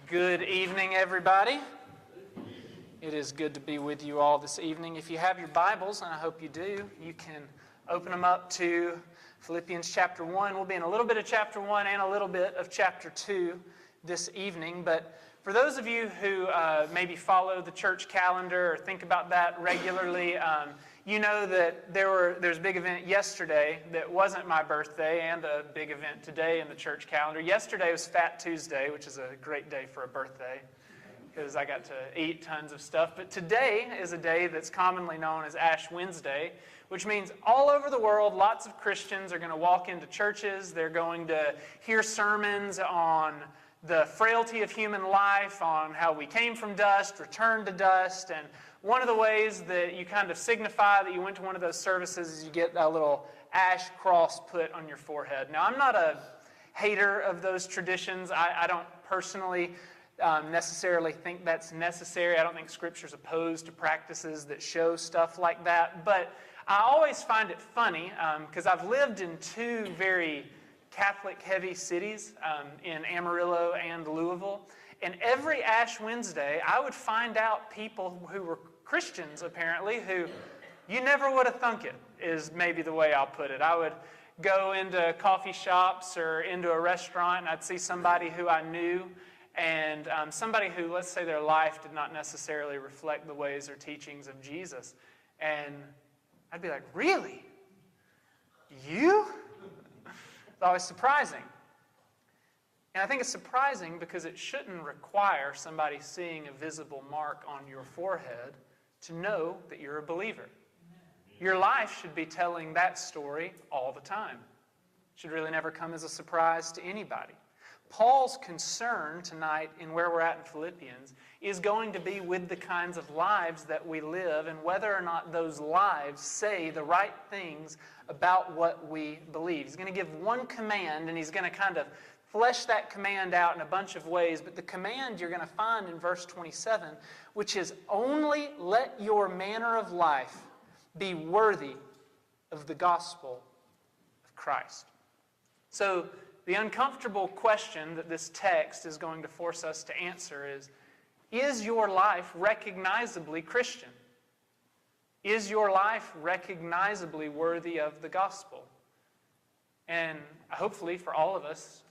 Good evening, everybody. It is good to be with you all this evening. If you have your Bibles, and I hope you do, you can open them up to Philippians chapter 1. We'll be in a little bit of chapter 1 and a little bit of chapter 2 this evening. But for those of you who maybe follow the church calendar or think about that regularly, you know that there's a big event yesterday that wasn't my birthday, and a big event today in the church calendar. Yesterday was Fat Tuesday, which is a great day for a birthday because I got to eat tons of stuff. But today is a day that's commonly known as Ash Wednesday, which means all over the world, lots of Christians are going to walk into churches. They're going to hear sermons on the frailty of human life, on how we came from dust, returned to dust. And one of the ways that you kind of signify that you went to one of those services is you get a little ash cross put on your forehead. Now, I'm not a hater of those traditions. I don't personally necessarily think that's necessary. I don't think Scripture's opposed to practices that show stuff like that. But I always find it funny because I've lived in two very Catholic-heavy cities in Amarillo and Louisville. And every Ash Wednesday, I would find out people who were Christians, apparently, who you never would have thunk it, is maybe the way I'll put it. I would go into coffee shops or into a restaurant, and I'd see somebody who I knew, and somebody who, let's say, their life did not necessarily reflect the ways or teachings of Jesus. And I'd be like, really? You? It's always surprising. And I think it's surprising because it shouldn't require somebody seeing a visible mark on your forehead to know that you're a believer. Your life should be telling that story all the time. It should really never come as a surprise to anybody. Paul's concern tonight in where we're at in Philippians is going to be with the kinds of lives that we live and whether or not those lives say the right things about what we believe. He's going to give one command, and he's going to kind of flesh that command out in a bunch of ways. But the command you're going to find in verse 27, which is only let your manner of life be worthy of the gospel of Christ. So the uncomfortable question that this text is going to force us to answer is your life recognizably Christian? Is your life recognizably worthy of the gospel? And hopefully for all of us,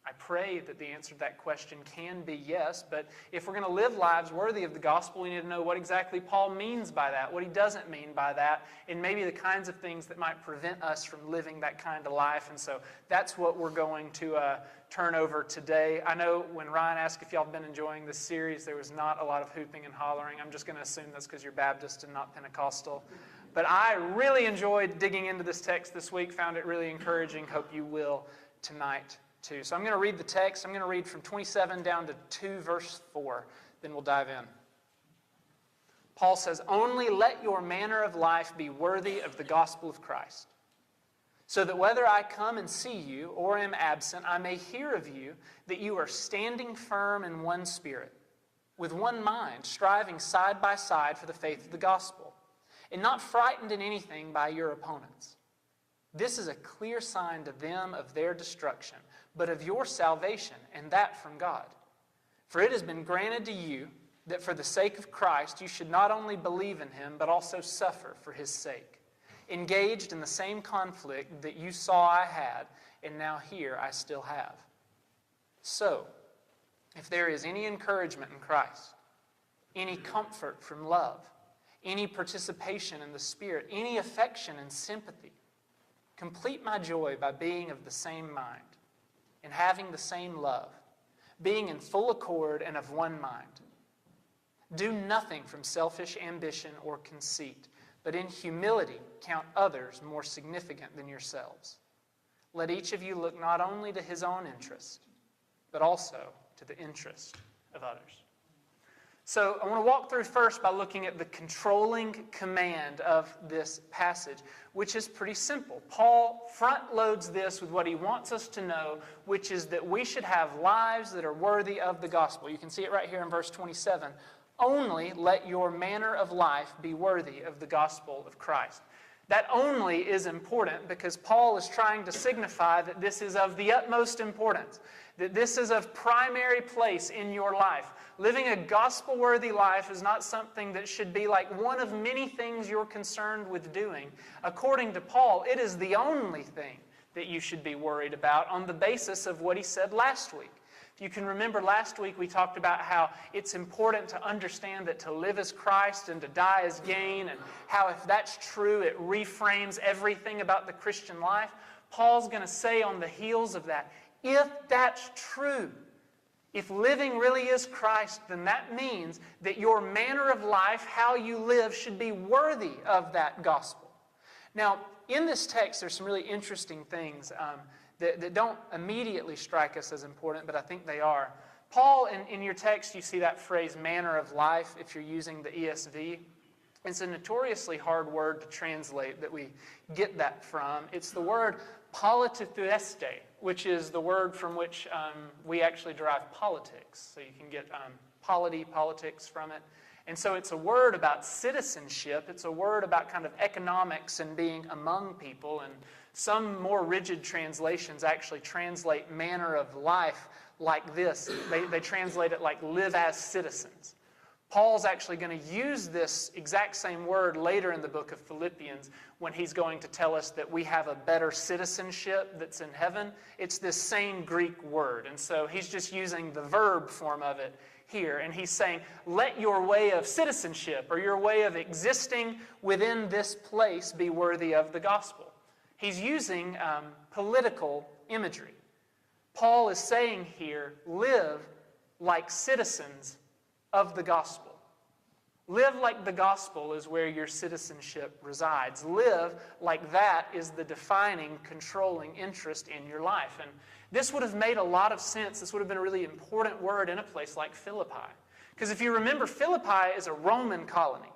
I pray that the answer to that question can be yes. But if we're going to live lives worthy of the gospel, we need to know what exactly Paul means by that, what he doesn't mean by that, and maybe the kinds of things that might prevent us from living that kind of life. And so that's what we're going to turn over today. I know when Ryan asked if y'all have been enjoying this series, there was not a lot of hooping and hollering. I'm just going to assume that's because you're Baptist and not Pentecostal. But I really enjoyed digging into this text this week, found it really encouraging. Hope you will tonight too. So I'm going to read the text. I'm going to read from 27 down to 2 verse 4. Then we'll dive in. Paul says, only let your manner of life be worthy of the gospel of Christ, so that whether I come and see you or am absent, I may hear of you that you are standing firm in one spirit, with one mind, striving side by side for the faith of the gospel, and not frightened in anything by your opponents. This is a clear sign to them of their destruction, but of your salvation, and that from God. For it has been granted to you that for the sake of Christ you should not only believe in him, but also suffer for his sake, engaged in the same conflict that you saw I had, and now here I still have. So, if there is any encouragement in Christ, any comfort from love, any participation in the Spirit, any affection and sympathy, complete my joy by being of the same mind and having the same love, being in full accord and of one mind. Do nothing from selfish ambition or conceit, but in humility count others more significant than yourselves. Let each of you look not only to his own interest, but also to the interest of others. So I want to walk through first by looking at the controlling command of this passage, which is pretty simple. Paul front loads this with what he wants us to know, which is that we should have lives that are worthy of the gospel. You can see it right here in verse 27. Only let your manner of life be worthy of the gospel of Christ. That only is important because Paul is trying to signify that this is of the utmost importance, that this is of primary place in your life. Living a gospel-worthy life is not something that should be like one of many things you're concerned with doing. According to Paul, it is the only thing that you should be worried about on the basis of what he said last week. You can remember last week we talked about how it's important to understand that to live as Christ and to die as gain, and how if that's true, it reframes everything about the Christian life. Paul's going to say on the heels of that, if that's true, if living really is Christ, then that means that your manner of life, how you live, should be worthy of that gospel. Now, in this text, there's some really interesting things that don't immediately strike us as important, but I think they are. Paul, in your text, you see that phrase, manner of life, if you're using the ESV. It's a notoriously hard word to translate that we get that from. It's the word politeueste, which is the word from which we actually derive politics. So you can get politics from it. And so it's a word about citizenship. It's a word about kind of economics and being among people. And some more rigid translations actually translate manner of life like this. They translate it like live as citizens. Paul's actually going to use this exact same word later in the book of Philippians when he's going to tell us that we have a better citizenship that's in heaven. It's this same Greek word. And so he's just using the verb form of it here. And he's saying, let your way of citizenship or your way of existing within this place be worthy of the gospel. He's using political imagery. Paul is saying here, live like citizens of the gospel. Live like the gospel is where your citizenship resides. Live like that is the defining, controlling interest in your life. And this would have made a lot of sense. This would have been a really important word in a place like Philippi. Because if you remember, Philippi is a Roman colony.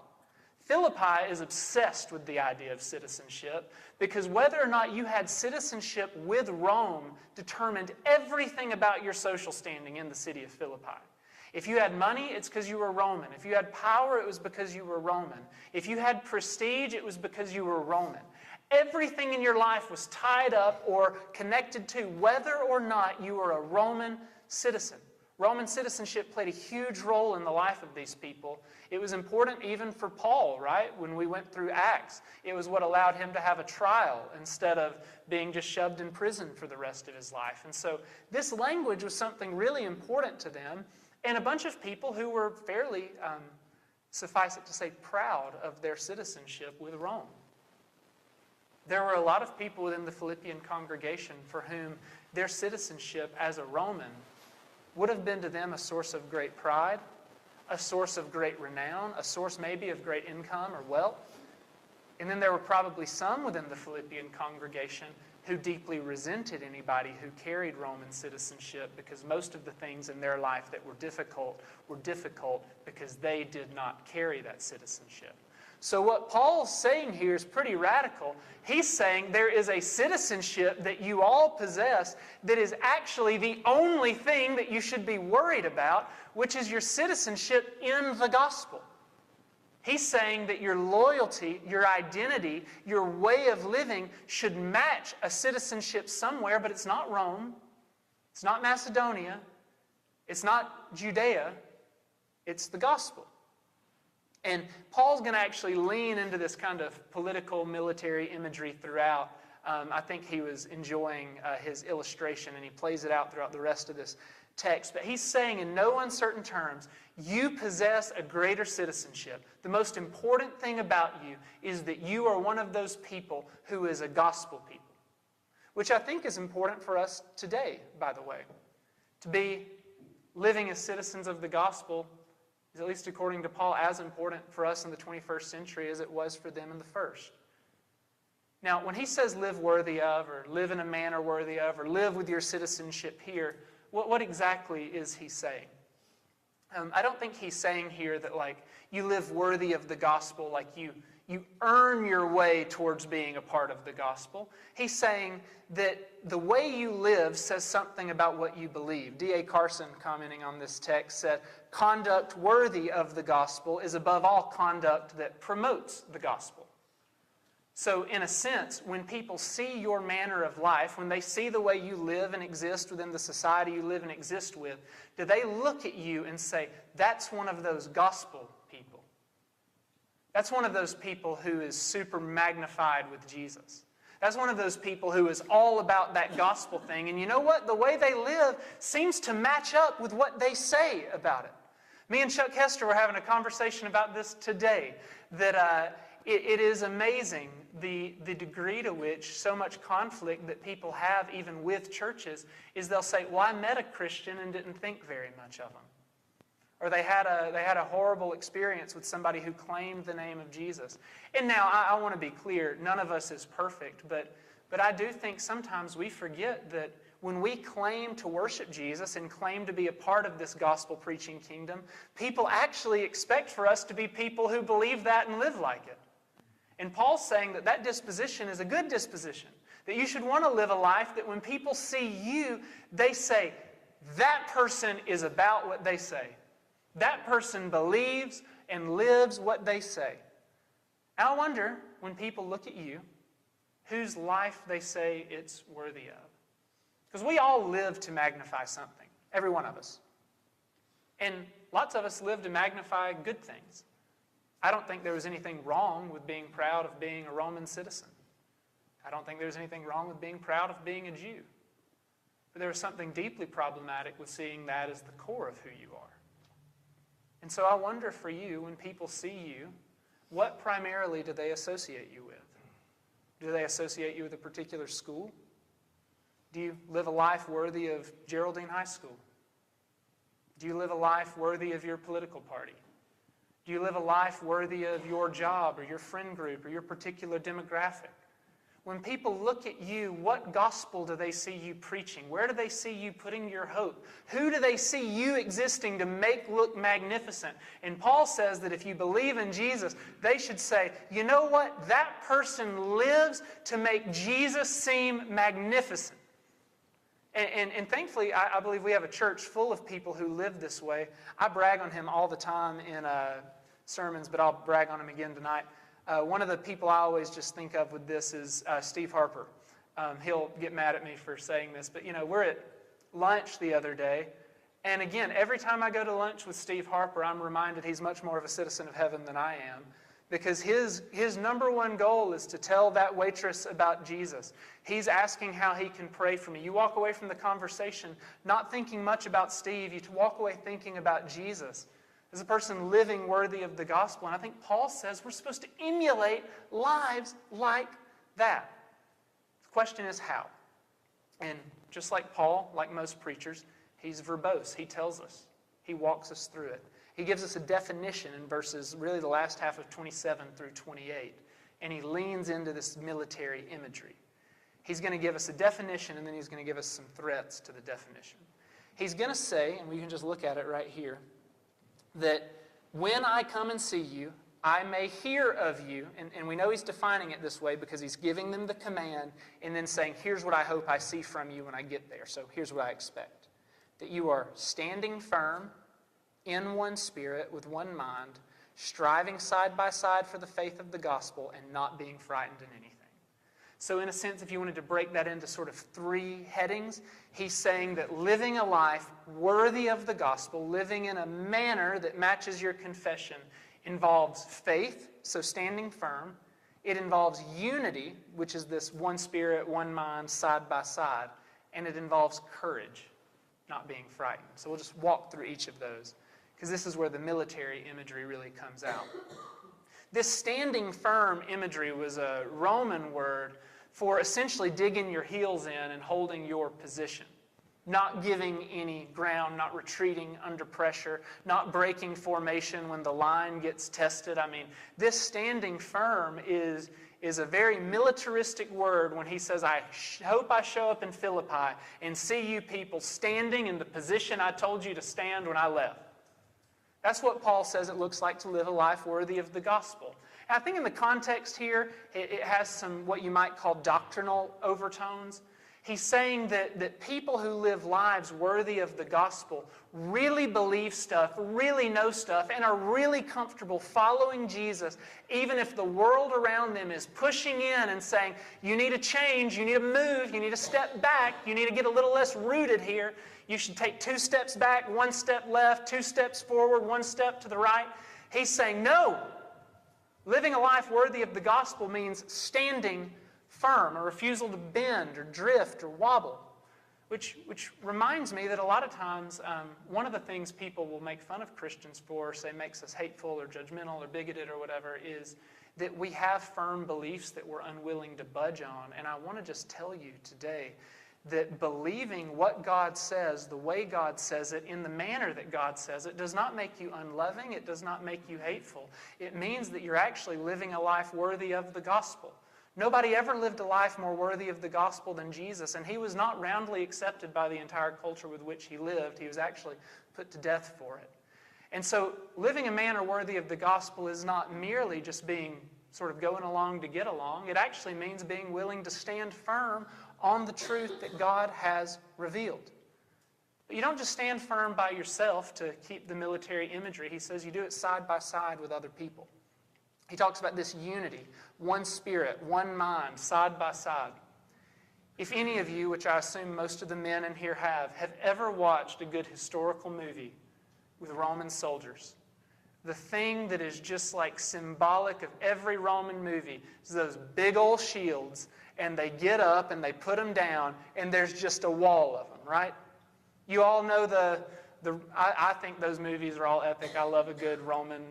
Philippi is obsessed with the idea of citizenship because whether or not you had citizenship with Rome determined everything about your social standing in the city of Philippi. If you had money, it's because you were Roman. If you had power, it was because you were Roman. If you had prestige, it was because you were Roman. Everything in your life was tied up or connected to whether or not you were a Roman citizen. Roman citizenship played a huge role in the life of these people. It was important even for Paul, right? When we went through Acts, it was what allowed him to have a trial instead of being just shoved in prison for the rest of his life. And so this language was something really important to them, and a bunch of people who were fairly, suffice it to say, proud of their citizenship with Rome. There were a lot of people within the Philippian congregation for whom their citizenship as a Roman would have been to them a source of great pride, a source of great renown, a source maybe of great income or wealth. And then there were probably some within the Philippian congregation who deeply resented anybody who carried Roman citizenship because most of the things in their life that were difficult because they did not carry that citizenship. So what Paul's saying here is pretty radical. He's saying there is a citizenship that you all possess that is actually the only thing that you should be worried about, which is your citizenship in the gospel. He's saying that your loyalty, your identity, your way of living should match a citizenship somewhere, but it's not Rome, it's not Macedonia, it's not Judea, it's the gospel. And Paul's going to actually lean into this kind of political, military imagery throughout. I think he was enjoying his illustration, and he plays it out throughout the rest of this text. But he's saying in no uncertain terms, you possess a greater citizenship. The most important thing about you is that you are one of those people who is a gospel people, which I think is important for us today, by the way. To be living as citizens of the gospel is, at least according to Paul, as important for us in the 21st century as it was for them in the first. Now, when he says live worthy of, or live in a manner worthy of, or live with your citizenship here, what exactly is he saying? I don't think he's saying here that like you live worthy of the gospel, like you earn your way towards being a part of the gospel. He's saying that the way you live says something about what you believe. D.A. Carson, commenting on this text, said, conduct worthy of the gospel is above all conduct that promotes the gospel. So in a sense, when people see your manner of life, when they see the way you live and exist within the society you live and exist with, do they look at you and say, that's one of those gospel people? That's one of those people who is super magnified with Jesus. That's one of those people who is all about that gospel thing. And you know what? The way they live seems to match up with what they say about it. Me and Chuck Hester were having a conversation about this today, that it is amazing the degree to which so much conflict that people have even with churches is they'll say, well, I met a Christian and didn't think very much of them. Or they had a horrible experience with somebody who claimed the name of Jesus. And now, I want to be clear, none of us is perfect, but I do think sometimes we forget that when we claim to worship Jesus and claim to be a part of this gospel-preaching kingdom, people actually expect for us to be people who believe that and live like it. And Paul's saying that that disposition is a good disposition, that you should want to live a life that when people see you, they say, that person is about what they say. That person believes and lives what they say. And I wonder, when people look at you, whose life they say it's worthy of. Because we all live to magnify something, every one of us. And lots of us live to magnify good things. I don't think there was anything wrong with being proud of being a Roman citizen. I don't think there's anything wrong with being proud of being a Jew. But there was something deeply problematic with seeing that as the core of who you are. And so I wonder for you, when people see you, what primarily do they associate you with? Do they associate you with a particular school? Do you live a life worthy of Geraldine High School? Do you live a life worthy of your political party? Do you live a life worthy of your job or your friend group or your particular demographic? When people look at you, what gospel do they see you preaching? Where do they see you putting your hope? Who do they see you existing to make look magnificent? And Paul says that if you believe in Jesus, they should say, you know what? That person lives to make Jesus seem magnificent. And thankfully, I believe we have a church full of people who live this way. I brag on him all the time in sermons, but I'll brag on him again tonight. One of the people I always just think of with this is Steve Harper. He'll get mad at me for saying this, but we're at lunch the other day, and again, every time I go to lunch with Steve Harper, I'm reminded he's much more of a citizen of heaven than I am, because his number one goal is to tell that waitress about Jesus. He's asking how he can pray for me. You walk away from the conversation not thinking much about Steve. You walk away thinking about Jesus as a person living worthy of the gospel. And I think Paul says we're supposed to emulate lives like that. The question is how. And just like Paul, like most preachers, he's verbose. He tells us. He walks us through it. He gives us a definition in verses, really the last half of 27 through 28. And he leans into this military imagery. He's going to give us a definition, and then he's going to give us some threats to the definition. He's going to say, and we can just look at it right here, that when I come and see you, I may hear of you. And we know he's defining it this way because he's giving them the command and then saying, here's what I hope I see from you when I get there. So here's what I expect. That you are standing firm in one spirit with one mind, striving side by side for the faith of the gospel and not being frightened in anything. So in a sense, if you wanted to break that into sort of three headings, he's saying that living a life worthy of the gospel, living in a manner that matches your confession, involves faith, so standing firm. It involves unity, which is this one spirit, one mind, side by side. And it involves courage, not being frightened. So we'll just walk through each of those, because this is where the military imagery really comes out. This standing firm imagery was a Roman word for essentially digging your heels in and holding your position. Not giving any ground, not retreating under pressure, not breaking formation when the line gets tested. I mean, this standing firm is a very militaristic word when he says, I hope I show up in Philippi and see you people standing in the position I told you to stand when I left. That's what Paul says it looks like to live a life worthy of the gospel. And I think in the context here, it has some what you might call doctrinal overtones. He's saying that people who live lives worthy of the gospel really believe stuff, really know stuff, and are really comfortable following Jesus, even if the world around them is pushing in and saying, you need to change, you need to move, you need to step back, you need to get a little less rooted here. You should take 2 steps back, 1 step left, 2 steps forward, 1 step to the right. He's saying, no. Living a life worthy of the gospel means standing firm, a refusal to bend or drift or wobble, which reminds me that a lot of times one of the things people will make fun of Christians for, say makes us hateful or judgmental or bigoted or whatever, is that we have firm beliefs that we're unwilling to budge on. And I want to just tell you today that believing what God says, the way God says it, in the manner that God says it, does not make you unloving. It does not make you hateful. It means that you're actually living a life worthy of the gospel. Nobody ever lived a life more worthy of the gospel than Jesus, and he was not roundly accepted by the entire culture with which he lived. He was actually put to death for it. And so living a manner worthy of the gospel is not merely just being sort of going along to get along. It actually means being willing to stand firm on the truth that God has revealed. But you don't just stand firm by yourself to keep the military imagery. He says you do it side by side with other people. He talks about this unity, one spirit, one mind, side by side. If any of you, which I assume most of the men in here have ever watched a good historical movie with Roman soldiers, the thing that is just like symbolic of every Roman movie is those big old shields, and they get up and they put them down, and there's just a wall of them, right? You all know I think those movies are all epic. I love a good Roman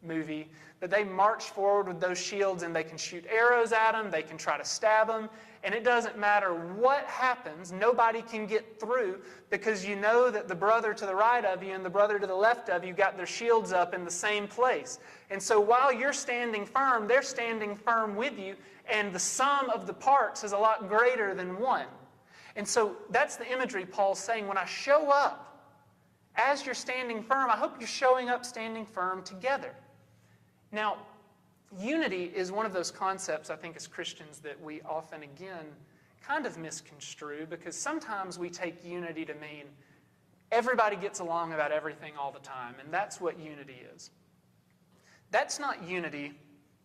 movie. But they march forward with those shields, and they can shoot arrows at them, they can try to stab them, and it doesn't matter what happens, nobody can get through, because you know that the brother to the right of you and the brother to the left of you got their shields up in the same place. And so while you're standing firm, they're standing firm with you, and the sum of the parts is a lot greater than one. And so that's the imagery Paul's saying. When I show up, as you're standing firm, I hope you're showing up standing firm together. Now, unity is one of those concepts, I think, as Christians that we often, again, kind of misconstrue, because sometimes we take unity to mean everybody gets along about everything all the time, and that's what unity is. That's not unity.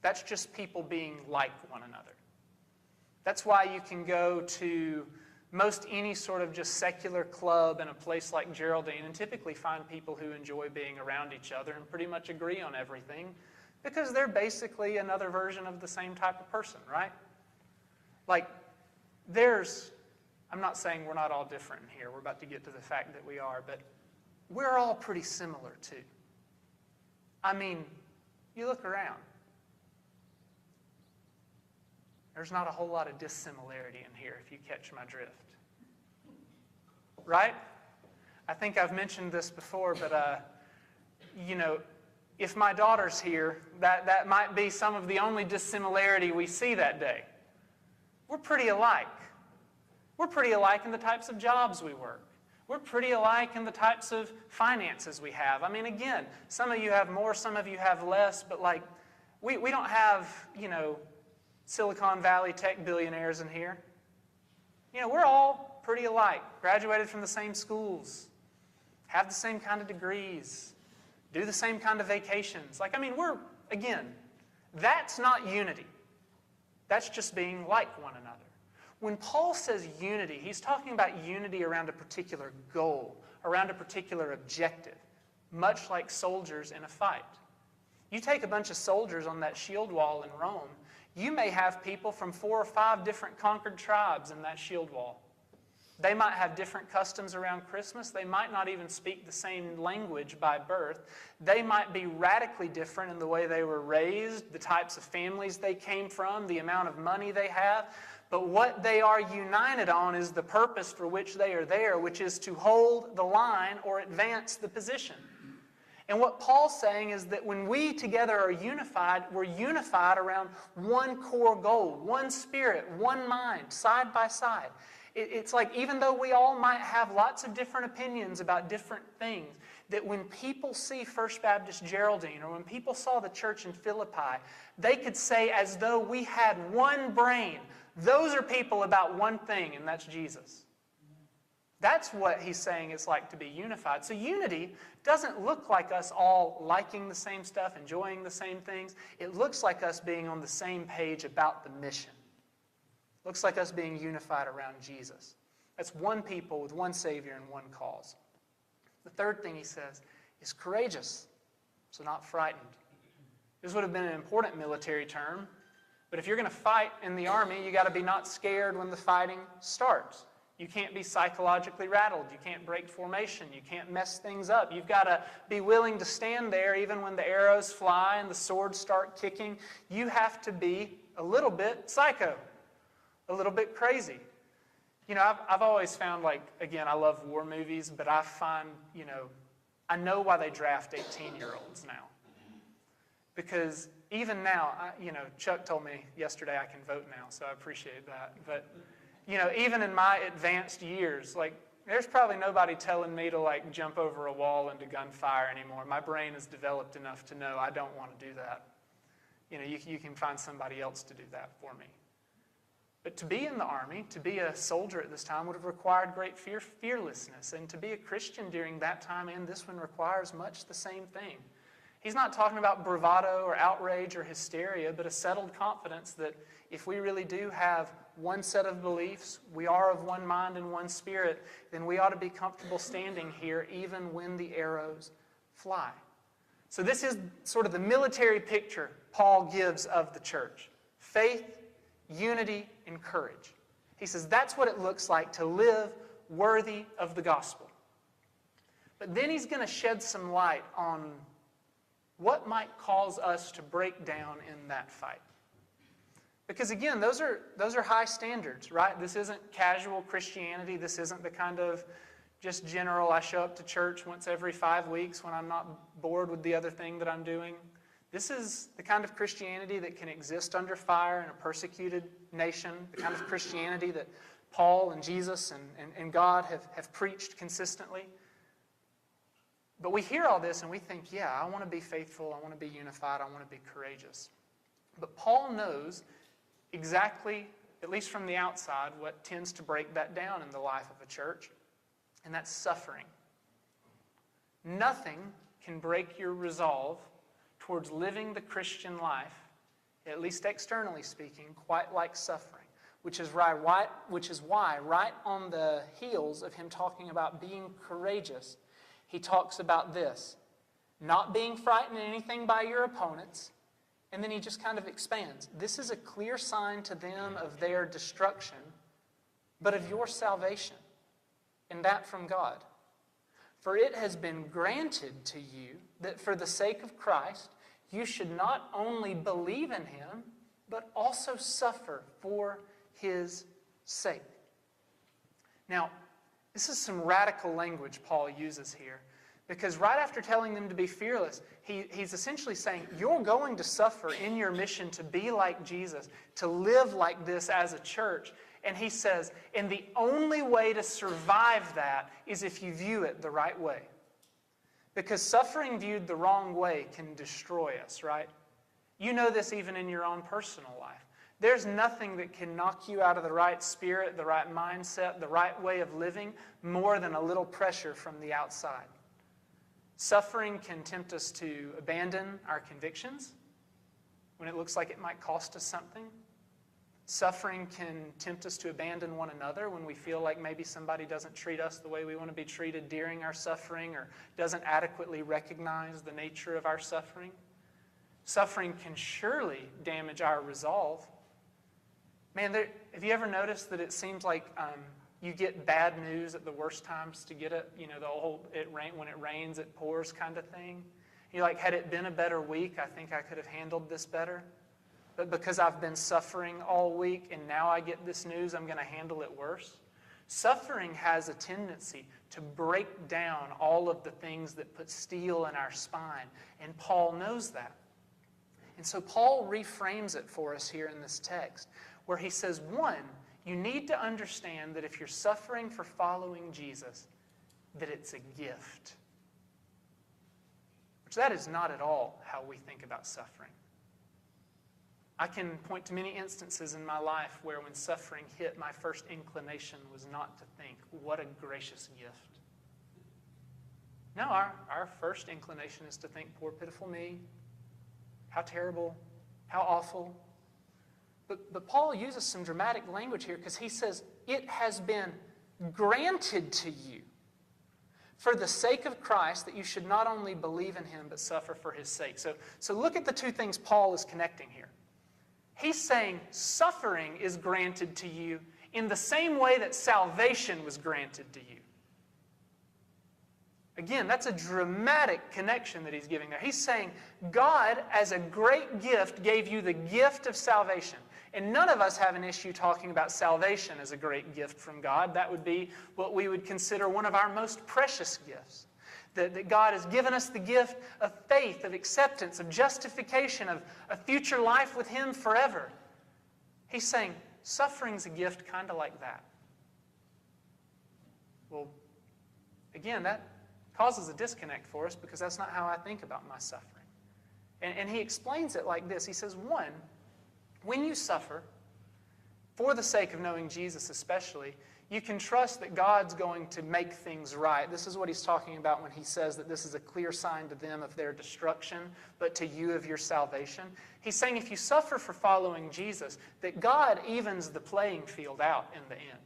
That's just people being like one another. That's why you can go to most any sort of just secular club in a place like Geraldine and typically find people who enjoy being around each other and pretty much agree on everything, because they're basically another version of the same type of person, right? Like, I'm not saying we're not all different in here. We're about to get to the fact that we are, but we're all pretty similar too. I mean, you look around. There's not a whole lot of dissimilarity in here, if you catch my drift. Right? I think I've mentioned this before, but, if my daughter's here, that might be some of the only dissimilarity we see that day. We're pretty alike. We're pretty alike in the types of jobs we work. We're pretty alike in the types of finances we have. I mean, again, some of you have more, some of you have less, but like, we don't have, Silicon Valley tech billionaires in here. We're all pretty alike. Graduated from the same schools. Have the same kind of degrees. Do the same kind of vacations. That's not unity. That's just being like one another. When Paul says unity, he's talking about unity around a particular goal, around a particular objective, much like soldiers in a fight. You take a bunch of soldiers on that shield wall in Rome, you may have people from 4 or 5 different conquered tribes in that shield wall. They might have different customs around Christmas. They might not even speak the same language by birth. They might be radically different in the way they were raised, the types of families they came from, the amount of money they have. But what they are united on is the purpose for which they are there, which is to hold the line or advance the position. And what Paul's saying is that when we together are unified, we're unified around one core goal, one spirit, one mind, side by side. It's like, even though we all might have lots of different opinions about different things, that when people see First Baptist Geraldine, or when people saw the church in Philippi, they could say, as though we had one brain, Those are people about one thing, and that's Jesus. That's what he's saying it's like to be unified. So unity doesn't look like us all liking the same stuff, enjoying the same things. It looks like us being on the same page about the mission. It looks like us being unified around Jesus. That's one people with one Savior and one cause. The third thing he says is courageous, so not frightened. This would have been an important military term, but if you're going to fight in the army, you got to be not scared when the fighting starts. You can't be psychologically rattled. You can't break formation. You can't mess things up. You've got to be willing to stand there even when the arrows fly and the swords start kicking. You have to be a little bit psycho, a little bit crazy. You know, I've always found, like, again, I love war movies, but I find, you know, I know why they draft 18-year-olds now. Because even now, Chuck told me yesterday I can vote now, so I appreciate that. But, you know, even in my advanced years, like, there's probably nobody telling me to, like, jump over a wall into gunfire anymore. My brain is developed enough to know I don't want to do that. You know, you can find somebody else to do that for me. But to be in the army, to be a soldier at this time would have required great fearlessness. And to be a Christian during that time and this one requires much the same thing. He's not talking about bravado or outrage or hysteria, but a settled confidence that if we really do have one set of beliefs, we are of one mind and one spirit, then we ought to be comfortable standing here even when the arrows fly. So this is sort of the military picture Paul gives of the church. Faith, unity, and courage. He says that's what it looks like to live worthy of the gospel. But then he's going to shed some light on what might cause us to break down in that fight. Because again, those are high standards, right? This isn't casual Christianity. This isn't the kind of just general, I show up to church once every 5 weeks when I'm not bored with the other thing that I'm doing. This is the kind of Christianity that can exist under fire in a persecuted nation, the kind of Christianity that Paul and Jesus and God have preached consistently. But we hear all this and we think, yeah, I want to be faithful, I want to be unified, I want to be courageous. But Paul knows exactly, at least from the outside, what tends to break that down in the life of a church, and that's suffering. Nothing can break your resolve towards living the Christian life, at least externally speaking, quite like suffering, which is why right on the heels of him talking about being courageous, he talks about this, not being frightened in anything by your opponents, and then he just kind of expands. This is a clear sign to them of their destruction, but of your salvation, and that from God. For it has been granted to you that for the sake of Christ, you should not only believe in him, but also suffer for his sake. Now, this is some radical language Paul uses here. Because right after telling them to be fearless, he's essentially saying, you're going to suffer in your mission to be like Jesus, to live like this as a church. And he says, and the only way to survive that is if you view it the right way. Because suffering viewed the wrong way can destroy us, right? You know this even in your own personal life. There's nothing that can knock you out of the right spirit, the right mindset, the right way of living more than a little pressure from the outside. Suffering can tempt us to abandon our convictions when it looks like it might cost us something. Suffering can tempt us to abandon one another when we feel like maybe somebody doesn't treat us the way we want to be treated during our suffering or doesn't adequately recognize the nature of our suffering. Suffering can surely damage our resolve. Man, have you ever noticed that it seems like you get bad news at the worst times to get it? You know, the whole when it rains, it pours kind of thing. You're like, had it been a better week, I think I could have handled this better. But because I've been suffering all week and now I get this news, I'm going to handle it worse. Suffering has a tendency to break down all of the things that put steel in our spine. And Paul knows that. And so Paul reframes it for us here in this text, where he says, one, you need to understand that if you're suffering for following Jesus, that it's a gift. Which that is not at all how we think about suffering. I can point to many instances in my life where when suffering hit, my first inclination was not to think, what a gracious gift. No, our first inclination is to think, poor pitiful me, how terrible, how awful. But Paul uses some dramatic language here because he says, it has been granted to you for the sake of Christ that you should not only believe in him but suffer for his sake. So look at the two things Paul is connecting here. He's saying suffering is granted to you in the same way that salvation was granted to you. Again, that's a dramatic connection that he's giving there. He's saying God, as a great gift, gave you the gift of salvation. And none of us have an issue talking about salvation as a great gift from God. That would be what we would consider one of our most precious gifts. That God has given us the gift of faith, of acceptance, of justification, of a future life with him forever. He's saying suffering's a gift kind of like that. Well, again, that causes a disconnect for us because that's not how I think about my suffering. And he explains it like this. He says, one, when you suffer, for the sake of knowing Jesus especially, you can trust that God's going to make things right. This is what he's talking about when he says that this is a clear sign to them of their destruction, but to you of your salvation. He's saying if you suffer for following Jesus, that God evens the playing field out in the end.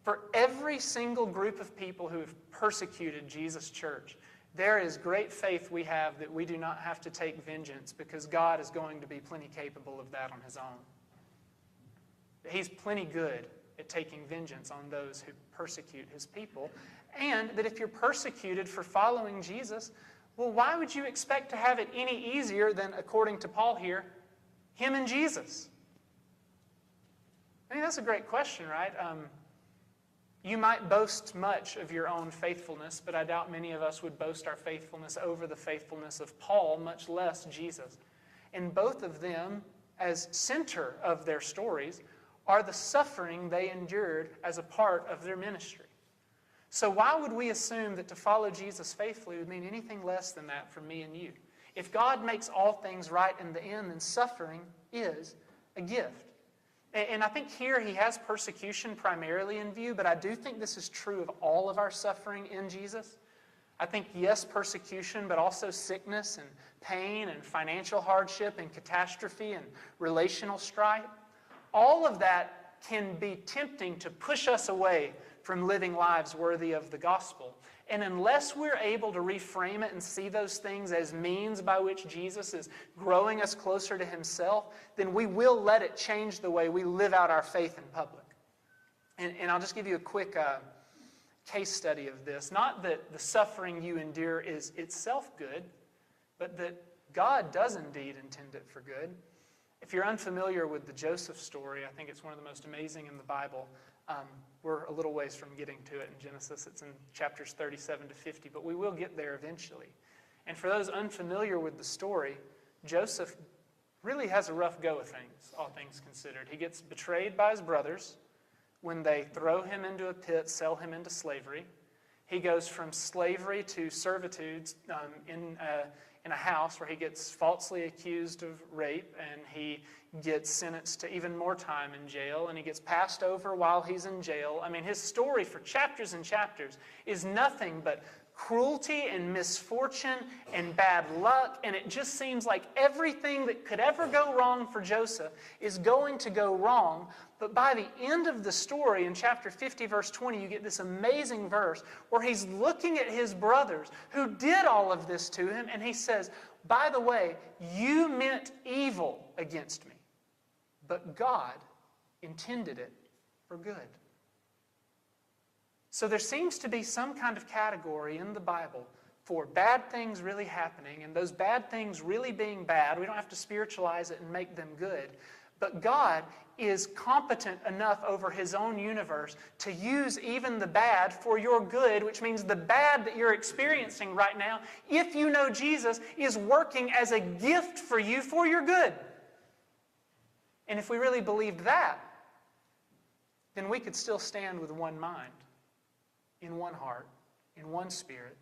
For every single group of people who have persecuted Jesus' church, there is great faith we have that we do not have to take vengeance because God is going to be plenty capable of that on his own. He's plenty good at taking vengeance on those who persecute his people. And that if you're persecuted for following Jesus, well, why would you expect to have it any easier than, according to Paul here, him and Jesus? I mean, that's a great question, right? You might boast much of your own faithfulness, but I doubt many of us would boast our faithfulness over the faithfulness of Paul, much less Jesus. And both of them, as center of their stories, are the suffering they endured as a part of their ministry. So why would we assume that to follow Jesus faithfully would mean anything less than that for me and you? If God makes all things right in the end, then suffering is a gift. And I think here he has persecution primarily in view, but I do think this is true of all of our suffering in Jesus. I think, yes, persecution, but also sickness and pain and financial hardship and catastrophe and relational strife. All of that can be tempting to push us away from living lives worthy of the gospel. And unless we're able to reframe it and see those things as means by which Jesus is growing us closer to himself, then we will let it change the way we live out our faith in public. And I'll just give you a quick case study of this. Not that the suffering you endure is itself good, but that God does indeed intend it for good. If you're unfamiliar with the Joseph story, I think it's one of the most amazing in the Bible. We're a little ways from getting to it in Genesis. It's in chapters 37 to 50, but we will get there eventually. And for those unfamiliar with the story, Joseph really has a rough go of things, all things considered. He gets betrayed by his brothers when they throw him into a pit, sell him into slavery. He goes from slavery to servitude in a house where he gets falsely accused of rape, and he gets sentenced to even more time in jail, and he gets passed over while he's in jail. I mean, his story for chapters and chapters is nothing but cruelty and misfortune and bad luck, and it just seems like everything that could ever go wrong for Joseph is going to go wrong. But by the end of the story, in chapter 50, verse 20, you get this amazing verse where he's looking at his brothers who did all of this to him, and he says, by the way, you meant evil against me, but God intended it for good. So there seems to be some kind of category in the Bible for bad things really happening, and those bad things really being bad. We don't have to spiritualize it and make them good. But God is competent enough over his own universe to use even the bad for your good, which means the bad that you're experiencing right now, if you know Jesus, is working as a gift for you for your good. And if we really believed that, then we could still stand with one mind, in one heart, in one spirit,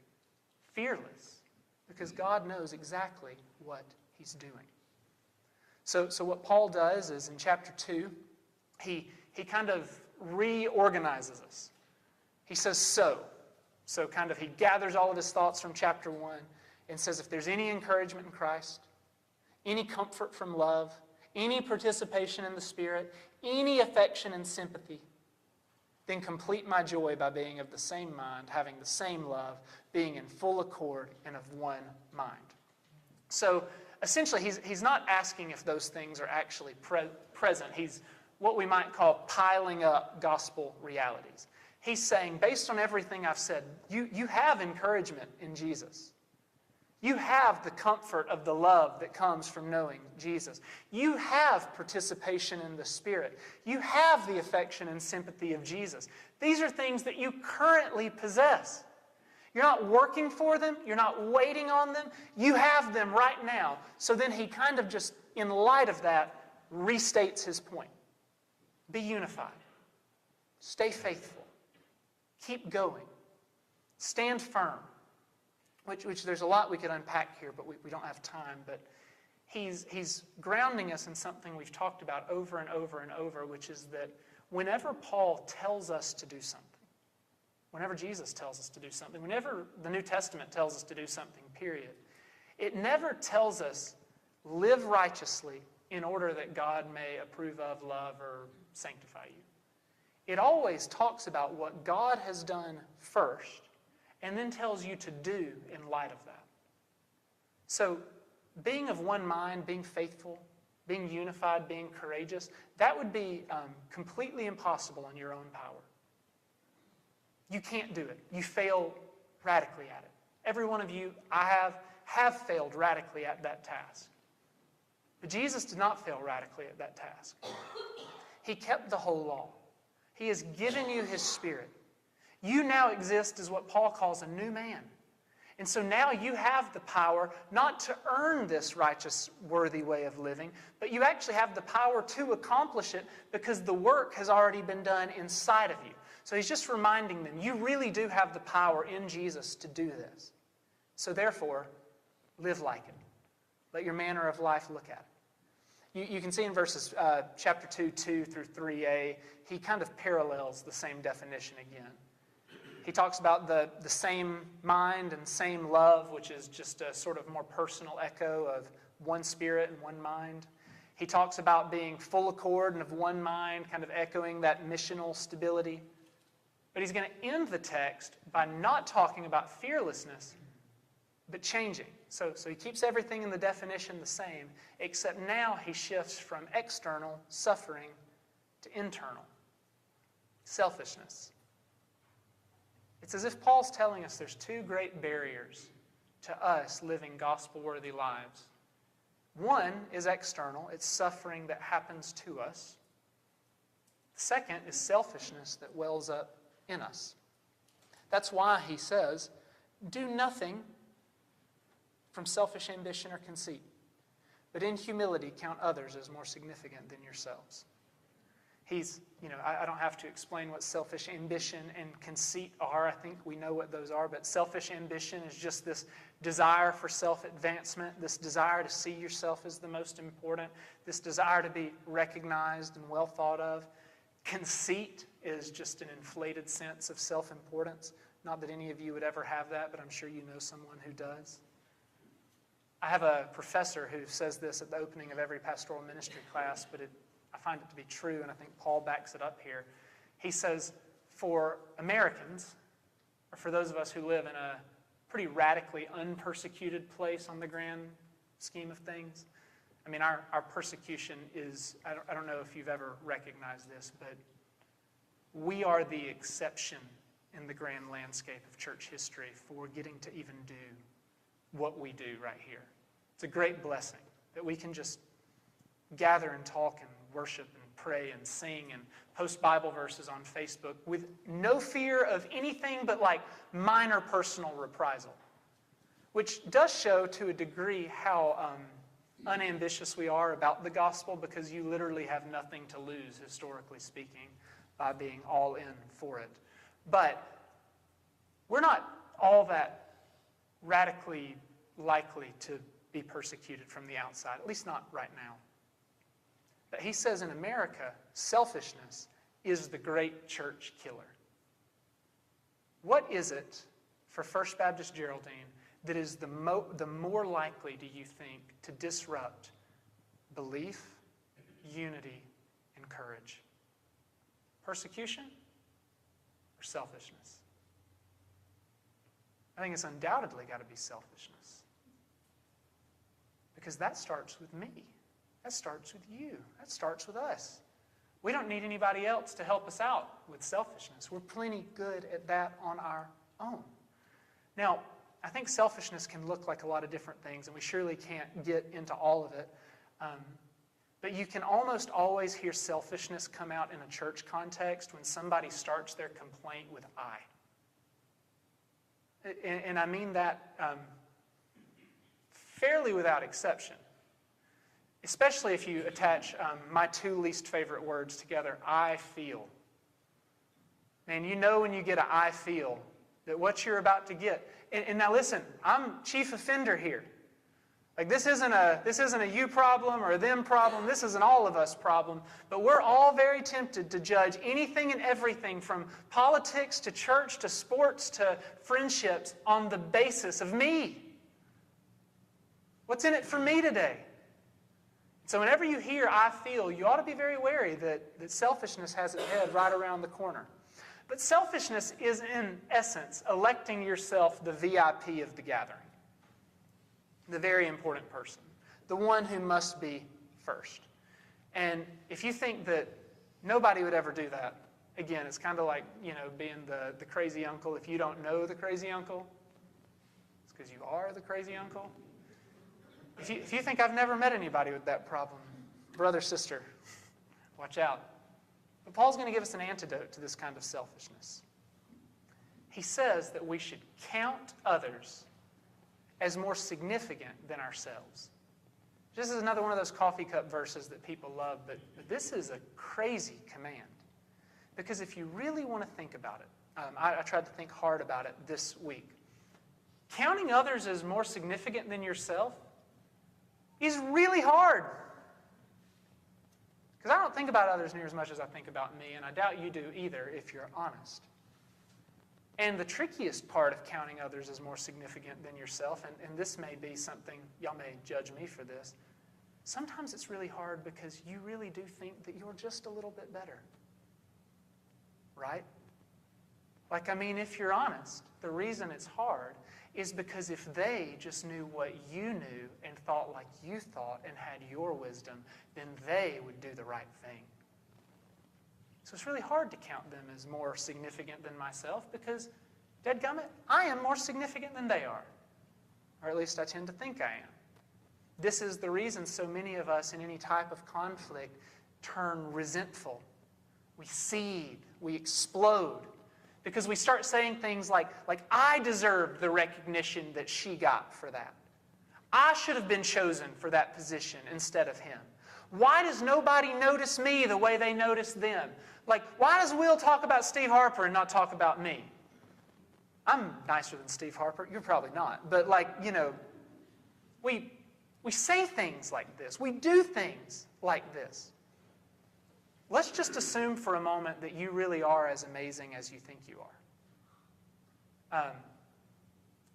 fearless, because God knows exactly what he's doing. So what Paul does is in chapter 2, he kind of reorganizes us. He says so. So kind of he gathers all of his thoughts from chapter 1 and says if there's any encouragement in Christ, any comfort from love, any participation in the Spirit, any affection and sympathy, then complete my joy by being of the same mind, having the same love, being in full accord and of one mind. So essentially, he's not asking if those things are actually present. He's what we might call piling up gospel realities. He's saying, based on everything I've said, you have encouragement in Jesus. You have the comfort of the love that comes from knowing Jesus. You have participation in the Spirit. You have the affection and sympathy of Jesus. These are things that you currently possess. You're not working for them. You're not waiting on them. You have them right now. So then he kind of just, in light of that, restates his point. Be unified. Stay faithful. Keep going. Stand firm. Which there's a lot we could unpack here, but we don't have time. But he's grounding us in something we've talked about over and over and over, which is that whenever Paul tells us to do something, whenever Jesus tells us to do something, whenever the New Testament tells us to do something, period, it never tells us live righteously in order that God may approve of, love, or sanctify you. It always talks about what God has done first, and then tells you to do in light of that. So being of one mind, being faithful, being unified, being courageous, that would be completely impossible in your own power. You can't do it. You fail radically at it. Every one of you, I have failed radically at that task. But Jesus did not fail radically at that task. He kept the whole law. He has given you His Spirit. You now exist as what Paul calls a new man. And so now you have the power not to earn this righteous, worthy way of living, but you actually have the power to accomplish it because the work has already been done inside of you. So he's just reminding them, you really do have the power in Jesus to do this. So therefore, live like it. Let your manner of life look at it. You can see in verses chapter 2, 2 through 3a, he kind of parallels the same definition again. He talks about the same mind and same love, which is just a sort of more personal echo of one spirit and one mind. He talks about being full accord and of one mind, kind of echoing that missional stability. But he's going to end the text by not talking about fearlessness, but changing. So he keeps everything in the definition the same, except now he shifts from external suffering to internal selfishness. It's as if Paul's telling us there's two great barriers to us living gospel-worthy lives. One is external. It's suffering that happens to us. The second is selfishness that wells up in us. That's why he says, do nothing from selfish ambition or conceit, but in humility count others as more significant than yourselves. I don't have to explain what selfish ambition and conceit are. I think we know what those are, but selfish ambition is just this desire for self-advancement, this desire to see yourself as the most important, this desire to be recognized and well thought of. Conceit is just an inflated sense of self-importance. Not that any of you would ever have that, but I'm sure you know someone who does. I have a professor who says this at the opening of every pastoral ministry class, but I find it to be true, and I think Paul backs it up here. He says, for Americans, or for those of us who live in a pretty radically unpersecuted place on the grand scheme of things, I mean, our persecution is, I don't know if you've ever recognized this, but we are the exception in the grand landscape of church history for getting to even do what we do right here. It's a great blessing that we can just gather and talk and worship and pray and sing and post Bible verses on Facebook with no fear of anything but like minor personal reprisal, which does show to a degree how unambitious we are about the gospel, because you literally have nothing to lose, historically speaking, by being all in for it. But we're not all that radically likely to be persecuted from the outside, at least not right now. that he says in America, selfishness is the great church killer. What is it for First Baptist Geraldine that is the more likely, do you think, to disrupt belief, unity, and courage? Persecution or selfishness? I think it's undoubtedly got to be selfishness. Because that starts with me. That starts with you. That starts with us. We don't need anybody else to help us out with selfishness. We're plenty good at that on our own. Now, I think selfishness can look like a lot of different things, and we surely can't get into all of it. But you can almost always hear selfishness come out in a church context when somebody starts their complaint with I. And I mean that fairly without exception. Especially if you attach my two least favorite words together, I feel. Man, you know when you get an I feel that what you're about to get. And now listen, I'm chief offender here. Like this isn't a you problem or a them problem. This is an all of us problem. But we're all very tempted to judge anything and everything from politics to church to sports to friendships on the basis of me. What's in it for me today? So whenever you hear I feel, you ought to be very wary that selfishness has its head right around the corner. But selfishness is in essence electing yourself the VIP of the gathering. The very important person. The one who must be first. And if you think that nobody would ever do that, again, it's kind of like, being the crazy uncle. If you don't know the crazy uncle, it's because you are the crazy uncle. If you think I've never met anybody with that problem, brother, sister, watch out. But Paul's going to give us an antidote to this kind of selfishness. He says that we should count others as more significant than ourselves. This is another one of those coffee cup verses that people love, but this is a crazy command. Because if you really want to think about it, I tried to think hard about it this week. Counting others as more significant than yourself is really hard. Because I don't think about others near as much as I think about me, and I doubt you do either if you're honest. And the trickiest part of counting others as more significant than yourself, and this may be something, y'all may judge me for this, sometimes it's really hard because you really do think that you're just a little bit better. Right? If you're honest, the reason it's hard is because if they just knew what you knew and thought like you thought and had your wisdom, then they would do the right thing. So it's really hard to count them as more significant than myself because, dadgummit, I am more significant than they are. Or at least I tend to think I am. This is the reason so many of us in any type of conflict turn resentful. We seethe, we explode. Because we start saying things like I deserved the recognition that she got for that. I should have been chosen for that position instead of him. Why does nobody notice me the way they notice them? Why does Will talk about Steve Harper and not talk about me? I'm nicer than Steve Harper. You're probably not. But we say things like this. We do things like this. Let's just assume for a moment that you really are as amazing as you think you are.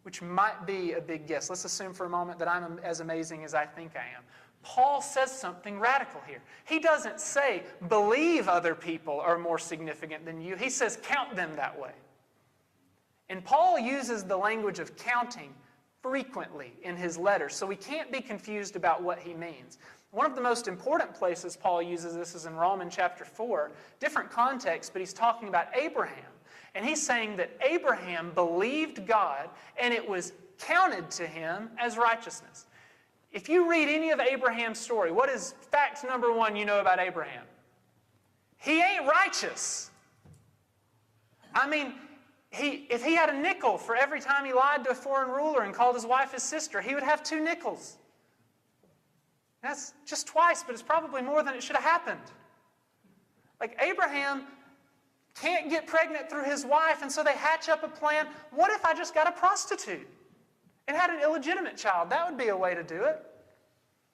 Which might be a big guess. Let's assume for a moment that I'm as amazing as I think I am. Paul says something radical here. He doesn't say, believe other people are more significant than you. He says, count them that way. And Paul uses the language of counting frequently in his letters, so we can't be confused about what he means. One of the most important places Paul uses this is in Romans chapter 4. Different context, but he's talking about Abraham. And he's saying that Abraham believed God, and it was counted to him as righteousness. If you read any of Abraham's story, what is fact number one you know about Abraham? He ain't righteous. If he had a nickel for every time he lied to a foreign ruler and called his wife his sister, he would have 2 nickels. That's just twice, but it's probably more than it should have happened. Abraham can't get pregnant through his wife, and so they hatch up a plan. What if I just got a prostitute and had an illegitimate child? That would be a way to do it.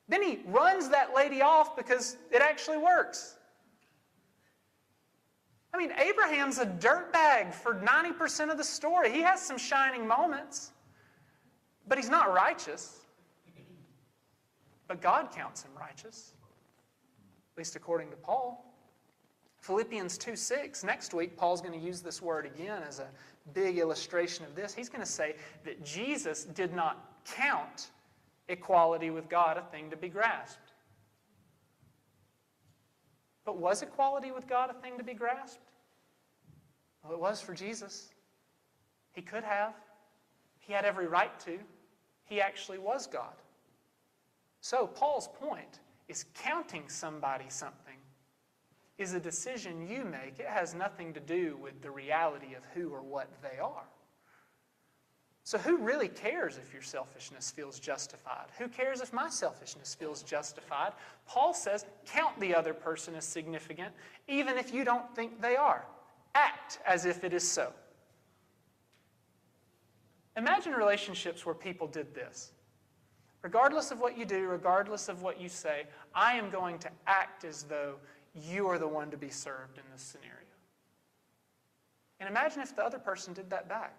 Then he runs that lady off because it actually works. I mean, Abraham's a dirtbag for 90% of the story. He has some shining moments, but he's not righteous. But God counts him righteous, at least according to Paul. Philippians 2:6, next week, Paul's going to use this word again as a big illustration of this. He's going to say that Jesus did not count equality with God a thing to be grasped. But was equality with God a thing to be grasped? Well, it was for Jesus. He could have. He had every right to. He actually was God. So Paul's point is counting somebody something is a decision you make. It has nothing to do with the reality of who or what they are. So who really cares if your selfishness feels justified? Who cares if my selfishness feels justified? Paul says, count the other person as significant, even if you don't think they are. Act as if it is so. Imagine relationships where people did this. Regardless of what you do, regardless of what you say, I am going to act as though you are the one to be served in this scenario. And imagine if the other person did that back.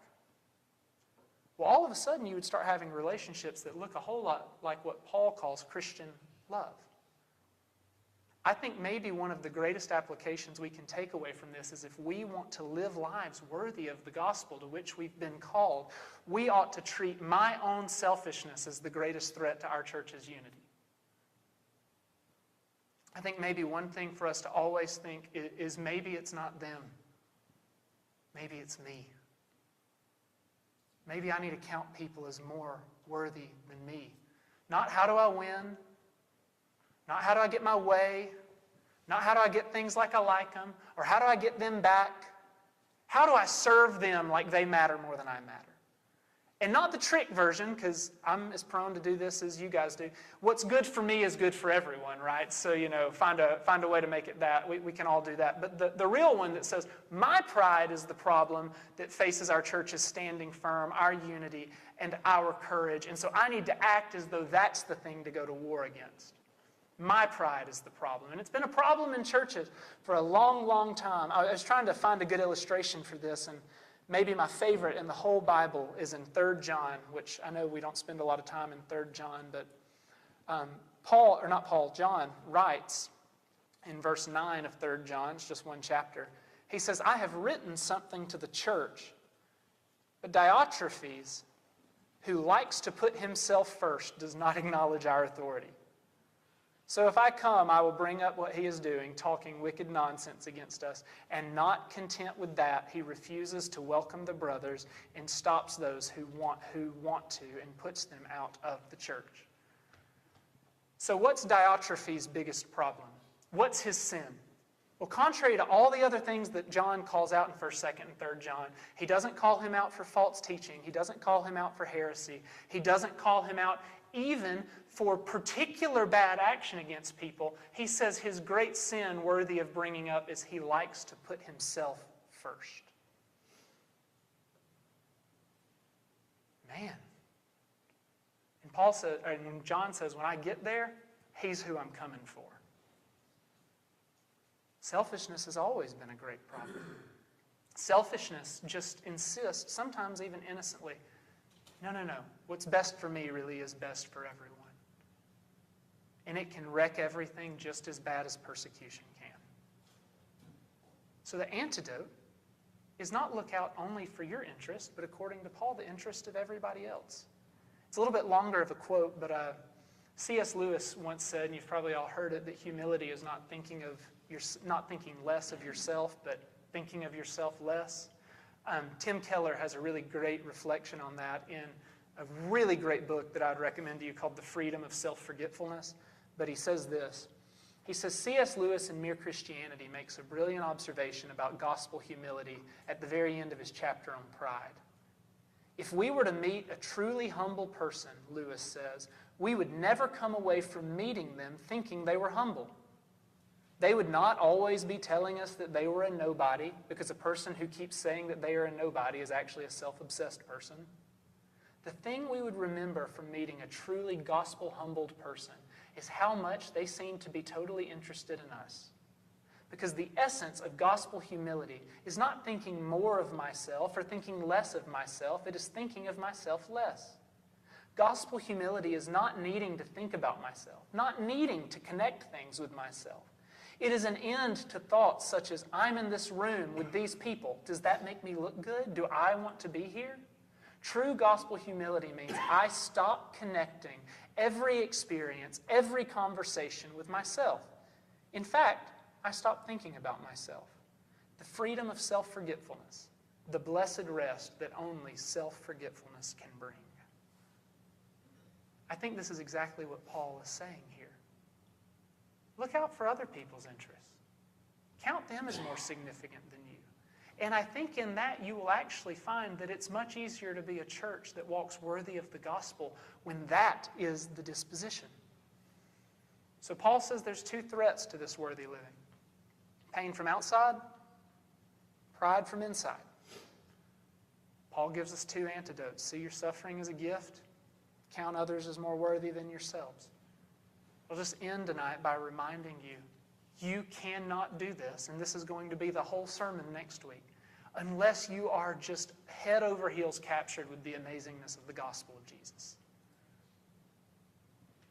Well, all of a sudden you would start having relationships that look a whole lot like what Paul calls Christian love. I think maybe one of the greatest applications we can take away from this is if we want to live lives worthy of the gospel to which we've been called, we ought to treat my own selfishness as the greatest threat to our church's unity. I think maybe one thing for us to always think is maybe it's not them. Maybe it's me. Maybe I need to count people as more worthy than me. Not how do I win, not how do I get my way, not how do I get things like I like them, or how do I get them back. How do I serve them like they matter more than I matter? And not the trick version, because I'm as prone to do this as you guys do. What's good for me is good for everyone, right? So, find a way to make it that. We can all do that. But the real one that says, my pride is the problem that faces our church's standing firm, our unity, and our courage. And so I need to act as though that's the thing to go to war against. My pride is the problem. And it's been a problem in churches for a long, long time. I was trying to find a good illustration for this, and maybe my favorite in the whole Bible is in 3 John, which I know we don't spend a lot of time in 3 John, but John writes in verse 9 of 3 John, it's just one chapter, he says, I have written something to the church, but Diotrephes, who likes to put himself first, does not acknowledge our authority. So if I come, I will bring up what he is doing, talking wicked nonsense against us. And not content with that, he refuses to welcome the brothers and stops those who want to and puts them out of the church. So what's Diotrephes' biggest problem? What's his sin? Well, contrary to all the other things that John calls out in 1st, 2nd, and 3rd John, he doesn't call him out for false teaching. He doesn't call him out for heresy. He doesn't call him out even for particular bad action against people. He says his great sin worthy of bringing up is he likes to put himself first. Man. And John says, when I get there, he's who I'm coming for. Selfishness has always been a great problem. Selfishness just insists, sometimes even innocently, no. What's best for me really is best for everyone. And it can wreck everything just as bad as persecution can. So the antidote is not look out only for your interest, but according to Paul, the interest of everybody else. It's a little bit longer of a quote, but C.S. Lewis once said, and you've probably all heard it, that humility is not thinking less of yourself, but thinking of yourself less. Tim Keller has a really great reflection on that in a really great book that I'd recommend to you called The Freedom of Self-Forgetfulness. But he says this. He says, C.S. Lewis in Mere Christianity makes a brilliant observation about gospel humility at the very end of his chapter on pride. If we were to meet a truly humble person, Lewis says, we would never come away from meeting them thinking they were humble. They would not always be telling us that they were a nobody, because a person who keeps saying that they are a nobody is actually a self-obsessed person. the thing we would remember from meeting a truly gospel-humbled person is how much they seem to be totally interested in us. Because the essence of gospel humility is not thinking more of myself or thinking less of myself. It is thinking of myself less. Gospel humility is not needing to think about myself, not needing to connect things with myself. It is an end to thoughts such as, I'm in this room with these people. Does that make me look good? Do I want to be here? True gospel humility means I stop connecting every experience, every conversation with myself. In fact, I stop thinking about myself. The freedom of self-forgetfulness, the blessed rest that only self-forgetfulness can bring. I think this is exactly what Paul is saying here. Look out for other people's interests. Count them as more significant than you. And I think in that you will actually find that it's much easier to be a church that walks worthy of the gospel when that is the disposition. So Paul says there's two threats to this worthy living. Pain from outside, pride from inside. Paul gives us two antidotes. See your suffering as a gift. Count others as more worthy than yourselves. I'll just end tonight by reminding you, you cannot do this, and this is going to be the whole sermon next week, unless you are just head over heels captured with the amazingness of the gospel of Jesus.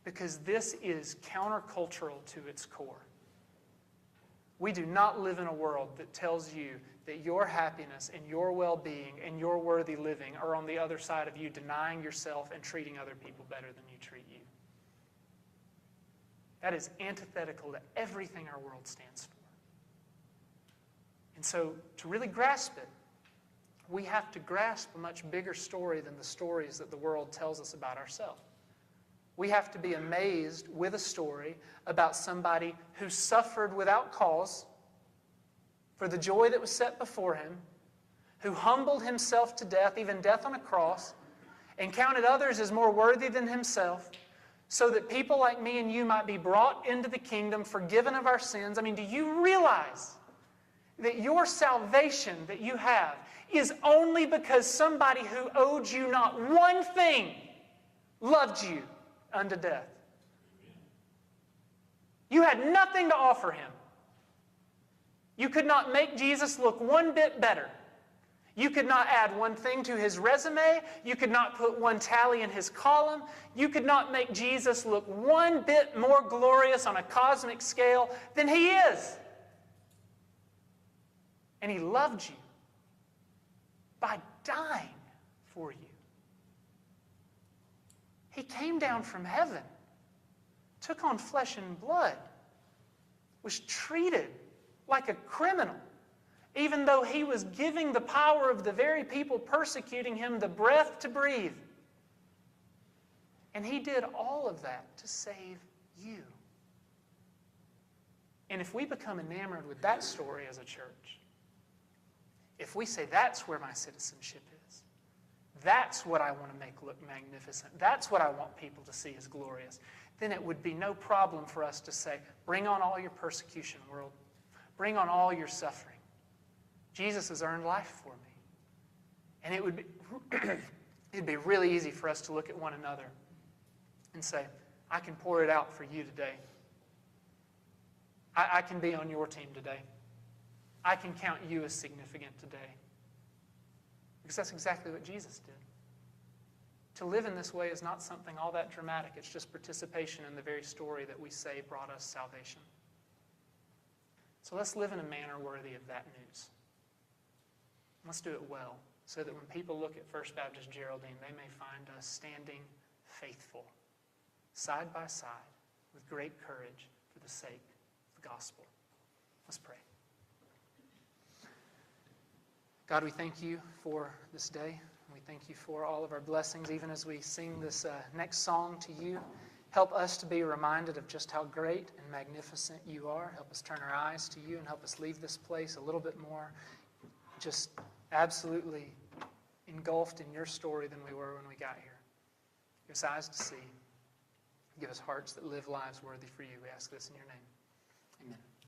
Because this is countercultural to its core. We do not live in a world that tells you that your happiness and your well-being and your worthy living are on the other side of you denying yourself and treating other people better than you treat you. That is antithetical to everything our world stands for. And so, to really grasp it, we have to grasp a much bigger story than the stories that the world tells us about ourselves. We have to be amazed with a story about somebody who suffered without cause for the joy that was set before him, who humbled himself to death, even death on a cross, and counted others as more worthy than himself, so that people like me and you might be brought into the kingdom, forgiven of our sins. I mean, do you realize that your salvation that you have is only because somebody who owed you not one thing loved you unto death? You had nothing to offer him. You could not make Jesus look one bit better. You could not add one thing to his resume. You could not put one tally in his column. You could not make Jesus look one bit more glorious on a cosmic scale than he is. And he loved you by dying for you. He came down from heaven, took on flesh and blood, was treated like a criminal, even though he was giving the power of the very people persecuting him the breath to breathe. And he did all of that to save you. And if we become enamored with that story as a church, if we say that's where my citizenship is, that's what I want to make look magnificent, that's what I want people to see as glorious, then it would be no problem for us to say, bring on all your persecution, world. Bring on all your suffering. Jesus has earned life for me. And it would be, it'd be really easy for us to look at one another and say, I can pour it out for you today. I can be on your team today. I can count you as significant today. Because that's exactly what Jesus did. To live in this way is not something all that dramatic. It's just participation in the very story that we say brought us salvation. So let's live in a manner worthy of that news. Let's do it well, so that when people look at First Baptist Geraldine, they may find us standing faithful, side by side, with great courage for the sake of the gospel. Let's pray. God, we thank you for this day. We thank you for all of our blessings, even as we sing this next song to you. Help us to be reminded of just how great and magnificent you are. Help us turn our eyes to you and help us leave this place a little bit more just absolutely engulfed in your story than we were when we got here. Give us eyes to see. Give us hearts that live lives worthy for you. We ask this in your name. Amen.